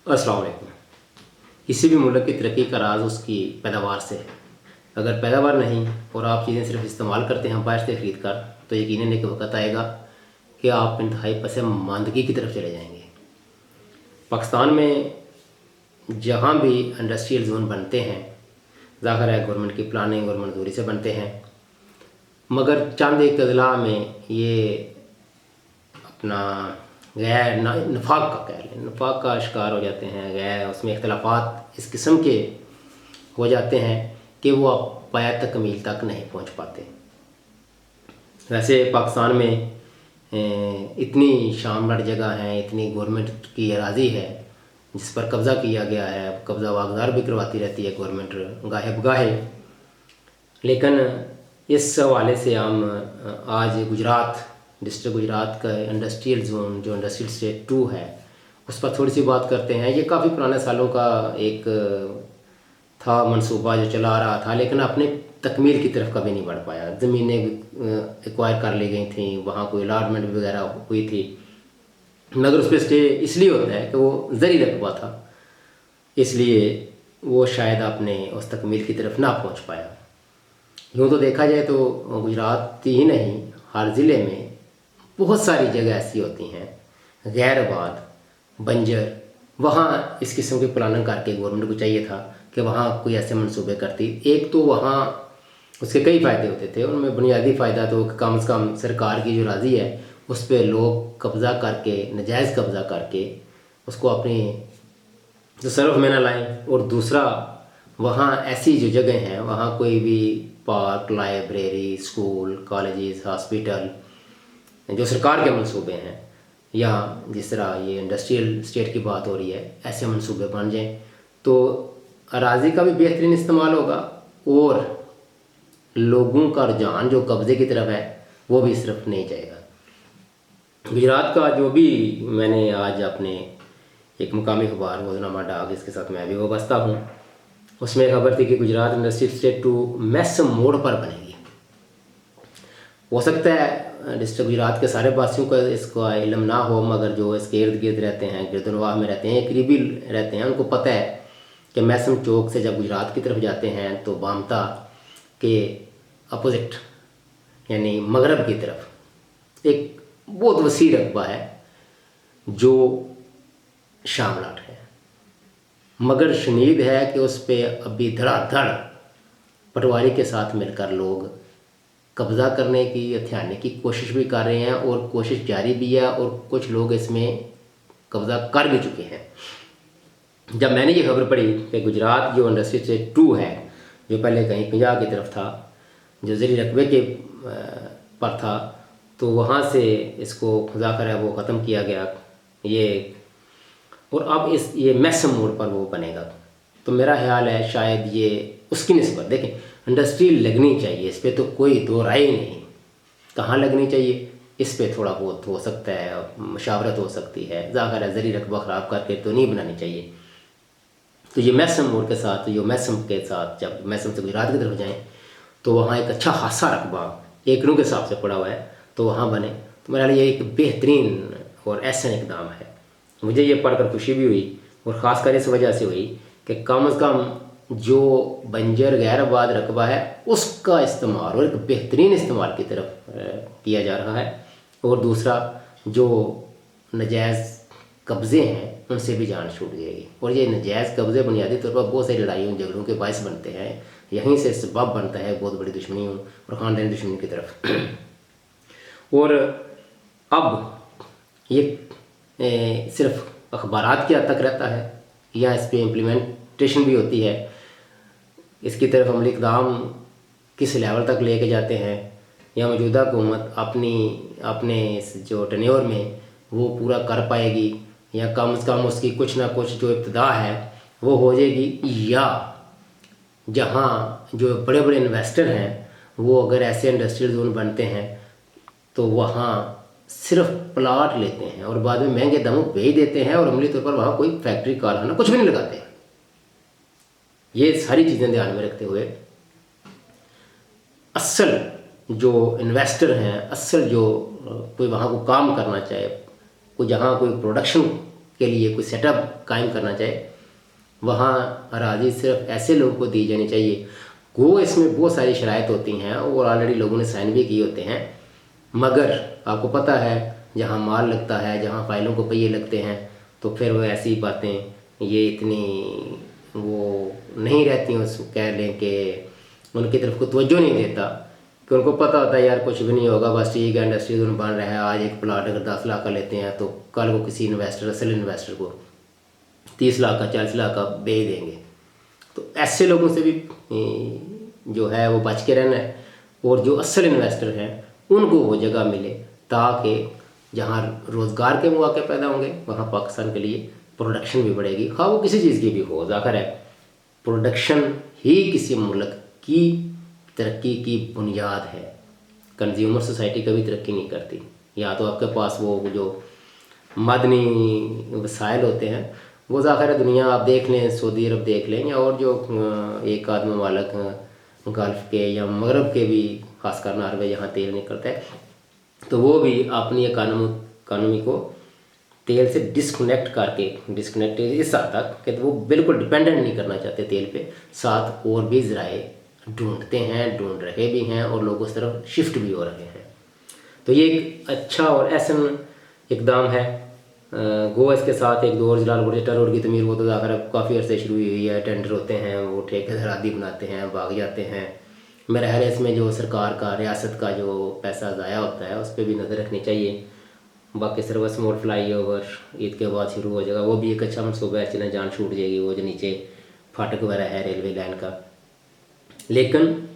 अस्सलाम वालेकुम। किसी भी मुल्क की तरक्की का राज उसकी पैदावार से है। अगर पैदावार नहीं और आप चीज़ें सिर्फ इस्तेमाल करते हैं बाहर से ख़रीद कर, तो यकीनन एक वक्त आएगा कि आप इंतहाई पसमानदगी की तरफ चले जाएंगे। पाकिस्तान में जहाँ भी इंडस्ट्रियल जोन बनते हैं, ज़ाहिर है गवर्नमेंट की प्लानिंग और मंजूरी से बनते हैं, मगर चंद एक अजला में ये अपना गैर नफाक का कह लें, नफाक का शिकार हो जाते हैं। गैर उसमें इख्तलाफात इस किस्म के हो जाते हैं कि वो पाया तकमील तक नहीं पहुंच पाते। वैसे पाकिस्तान में इतनी शानदार जगह है, इतनी गवर्नमेंट की अराज़ी है जिस पर कब्ज़ा किया गया है, कब्ज़ा वागदार भी करवाती रहती है गवर्नमेंट गाहे बगाहे। लेकिन इस हवाले से हम आज गुजरात डिस्ट्रिक्ट गुजरात का इंडस्ट्रियल जोन जो इंडस्ट्रियल स्टेट 2 है उस पर थोड़ी सी बात करते हैं। ये काफ़ी पुराने सालों का एक था मंसूबा जो चला आ रहा था, लेकिन अपने तकमील की तरफ कभी नहीं बढ़ पाया। ज़मीनें एक्वायर कर ली गई थी, वहाँ कोई अलाटमेंट वगैरह हुई थी, मगर उस पर स्टे इसलिए होता है कि वो ज़री रकबा था, इसलिए वो शायद अपने उस तकमील की तरफ ना पहुँच पाया। यूँ तो देखा जाए तो गुजरात ही नहीं, हर ज़िले में बहुत सारी जगह ऐसी होती हैं गैर आबाद, बंजर। वहाँ इस किस्म की प्लानिंग करके गवर्नमेंट को चाहिए था कि वहाँ कोई ऐसे मंसूबे करती। एक तो वहाँ उसके कई फ़ायदे होते थे, उनमें बुनियादी फ़ायदा तो कम से कम सरकार की जो राज़ी है उस पर लोग कब्ज़ा करके, नजायज़ कब्ज़ा करके उसको अपनी तसर्रुफ़ में न लाएँ। और दूसरा, वहाँ ऐसी जो जगह हैं वहाँ कोई भी park, library, school, colleges, hospital जो सरकार के मंसूबे हैं, या जिस तरह ये इंडस्ट्रियल स्टेट की बात हो रही है, ऐसे मंसूबे बन जाएं तो अराज़ी का भी बेहतरीन इस्तेमाल होगा और लोगों का रुझान जो कब्ज़े की तरफ है वो भी सिर्फ नहीं जाएगा। गुजरात का जो भी मैंने आज अपने एक मुकामी अखबार रोज़नामा डाक, इसके साथ मैं भी वाबस्ता हूँ, उसमें खबर थी कि गुजरात इंडस्ट्रियल स्टेट 2 मैसम मोड़ पर बनेगी। हो सकता है डिस्ट्रिक्ट गुजरात के सारे वासियों को इसका इल्म ना हो, मगर जो इसके इर्द गिर्द रहते हैं, गिरदनवाह में रहते हैं, करीबी रहते हैं, उनको पता है कि मैसम चौक से जब गुजरात की तरफ जाते हैं तो बामता के अपोजिट यानी मगरब की तरफ एक बहुत वसी रकबा है जो शामलाट है, मगर शनीद है कि उस पर अभी धड़ाधड़ पटवारी के साथ मिलकर लोग कब्ज़ा करने की, हथियाने की कोशिश भी कर रहे हैं और कोशिश जारी भी है और कुछ लोग इसमें कब्ज़ा कर भी चुके हैं। जब मैंने ये खबर पढ़ी कि गुजरात जो इंडस्ट्रियल स्टेट 2 है, जो पहले कहीं पंजाब की तरफ था, जो ज़री रकबे के पर था, तो वहाँ से इसको ज़ाहिर है वो ख़त्म किया गया ये, और अब ये मैसम मोड़ पर वो बनेगा। तो मेरा ख्याल है शायद ये उसकी निस्बत, देखें इंडस्ट्री लगनी चाहिए, इस पर तो कोई दो राय नहीं। कहाँ लगनी चाहिए इस पे थोड़ा बहुत हो सकता है, मशावरत हो सकती है, ज़ाहिर है ज़री रकबा ख़राब करके तो नहीं बनानी चाहिए। तो ये मैसम मोड़ के साथ, ये मैसम के साथ जब मैसम से गुजरात की तरफ जाएँ तो वहाँ एक अच्छा खासा रकबा एकड़ों के हिसाब से पड़ा हुआ है, तो वहाँ बने। तो मेरा लिए एक बेहतरीन और ऐसा इकदाम है। मुझे ये पढ़कर खुशी भी हुई और ख़ासकर इस वजह से हुई कि कम अज़ कम जो बंजर गैर आबाद रकबा है उसका इस्तेमाल और एक बेहतरीन इस्तेमाल की तरफ किया जा रहा है, और दूसरा जो नजायज़ कब्ज़े हैं उनसे भी जान छूट जाएगी। और ये नजायज़ कब्ज़े बुनियादी तौर पर बहुत सारी लड़ाइयों झगड़ों के बायस बनते हैं, यहीं से सबब बनता है बहुत बड़ी दुश्मनियों और ख़ानदानी दुश्मनी की तरफ। और अब ये सिर्फ अखबारात की हद तक रहता है या इस पर इम्प्लीमेंटेशन भी होती है, इसकी तरफ अमली इक़दाम किस लेवल तक लेके जाते हैं, या मौजूदा हुकूमत अपने इस जो टेन्योर में वो पूरा कर पाएगी, या कम से कम उसकी कुछ ना कुछ जो इब्तिदा है वो हो जाएगी, या जहाँ जो बड़े बड़े इन्वेस्टर हैं वो अगर ऐसे इंडस्ट्रियल जोन बनते हैं तो वहाँ सिर्फ प्लाट लेते हैं और बाद में महंगे दामों बेच देते हैं और अमली तौर पर वहाँ कोई फैक्ट्री कारखाना कुछ भी नहीं लगाते हैं। ये सारी चीज़ें ध्यान में रखते हुए असल जो इन्वेस्टर हैं, असल जो कोई वहाँ को काम करना चाहे, कोई जहाँ कोई प्रोडक्शन के लिए कोई सेटअप कायम करना चाहे, वहाँ अराजी सिर्फ ऐसे लोगों को दी जानी चाहिए। वो इसमें बहुत सारी शराइत होती हैं और ऑलरेडी लोगों ने साइन भी किए होते हैं, मगर आपको पता है जहाँ माल लगता है, जहाँ फाइलों को पहिए लगते हैं, तो फिर वो ऐसी बातें ये इतनी वो नहीं रहती हैं, उसको कह लें कि उनकी तरफ को तवज्जो नहीं देता, कि उनको पता होता है यार कुछ भी नहीं होगा, बस ठीक है इंडस्ट्री जोन बन रहा है, आज एक प्लाट अगर 10 लाख का लेते हैं तो कल को किसी इन्वेस्टर, असल इन्वेस्टर को 30 लाख का 40 लाख का बेच देंगे। तो ऐसे लोगों से भी जो है वो बच के रहना है, और जो असल इन्वेस्टर हैं उनको वो जगह मिले, ताकि जहाँ रोज़गार के मौके पैदा होंगे वहाँ पाकिस्तान के लिए प्रोडक्शन भी बढ़ेगी। हाँ वो किसी चीज़ की भी हो, ज़ाहिर है प्रोडक्शन ही किसी मुल्क की तरक्की की बुनियाद है। कंज्यूमर सोसाइटी कभी तरक्की नहीं करती, या तो आपके पास वो जो मदनी वसाइल होते हैं, वो ज़ाहिर है दुनिया आप देख लें, सऊदी अरब देख लें, या और जो एक आध ममालिक गल्फ़ के या मगरब के भी, खासकर नॉर्वे यहाँ तेल निकलता है, तो वो भी अपनी इकानमी को तेल से डिस्कनेक्ट करके, डिस्कनेक्ट इस हद तक कि वो बिल्कुल डिपेंडेंट नहीं करना चाहते तेल पे, साथ और भी ज़राए ढूंढते हैं, ढूंढ रहे भी हैं, और लोग उस तरफ शिफ्ट भी हो रहे हैं। तो ये एक अच्छा और ऐसा इकदाम है। गो इसके साथ एक 2 और जलाल बुरजटा रोड की तमीर, वो तो ज़ाहिर काफ़ी अर्से शुरू हुई है, टेंडर होते हैं, वो ठेकेदार आदि बनाते हैं, भाग जाते हैं। मेरा ख्याल है इसमें जो सरकार का, रियासत का जो पैसा ज़ाया होता है उस पर भी नज़र रखनी चाहिए। बाकी service mode fly over Eid के बाद शुरू हो जाएगा, वो भी एक अच्छा मनसूबा है, चलें जान छूट जाएगी, वो जो नीचे फाटक वगैरह है रेलवे लाइन का। लेकिन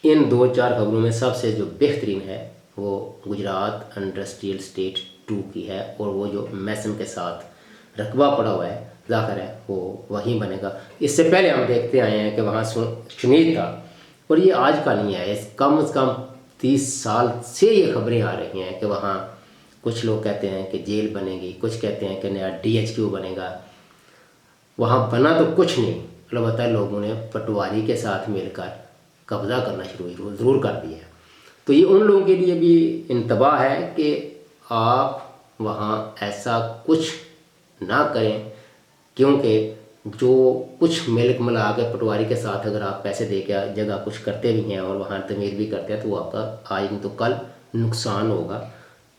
इन 2-4 खबरों में सबसे जो बेहतरीन है वो गुजरात इंडस्ट्रियल स्टेट 2 की है, और वो जो मैसम के साथ रकबा पड़ा हुआ है, ज़ाहिर है वो वहीं बनेगा। इससे पहले हम देखते आए हैं कि वहाँ शुनीद था, और ये आज का नहीं है, कम से कम 30 साल से ये खबरें आ रही हैं कि वहाँ कुछ लोग कहते हैं कि जेल बनेगी, कुछ कहते हैं कि नया DHQ बनेगा। वहाँ बना तो कुछ नहीं, अलबत्ता लोगों ने पटवारी के साथ मिलकर कब्ज़ा करना शुरू ज़रूर कर दिया है। तो ये उन लोगों के लिए भी इंतबाह है कि आप वहाँ ऐसा कुछ ना करें, क्योंकि जो कुछ मिल्क मिला के पटवारी के साथ अगर आप पैसे दे के जगह कुछ करते भी हैं और वहाँ तमीर भी करते हैं, तो वो आपका आज नहीं तो कल नुकसान होगा।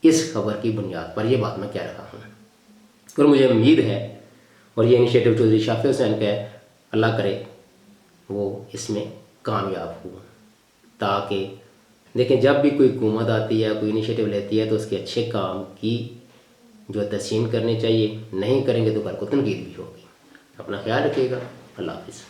इस खबर की बुनियाद पर ये बात मैं कह रहा हूँ, और मुझे उम्मीद है, और ये इनिशिएटिव चौधरी शाफी हुसैन का है, अल्लाह करे वो इसमें कामयाब हो, ताकि देखें जब भी कोई हुकूमत आती है, कोई इनिशिएटिव लेती है, तो उसके अच्छे काम की जो तस्सीन करनी चाहिए, नहीं करेंगे तो कल को तनकीद भी होगी। अपना ख्याल रखिएगा, अल्लाह हाफ़िज़।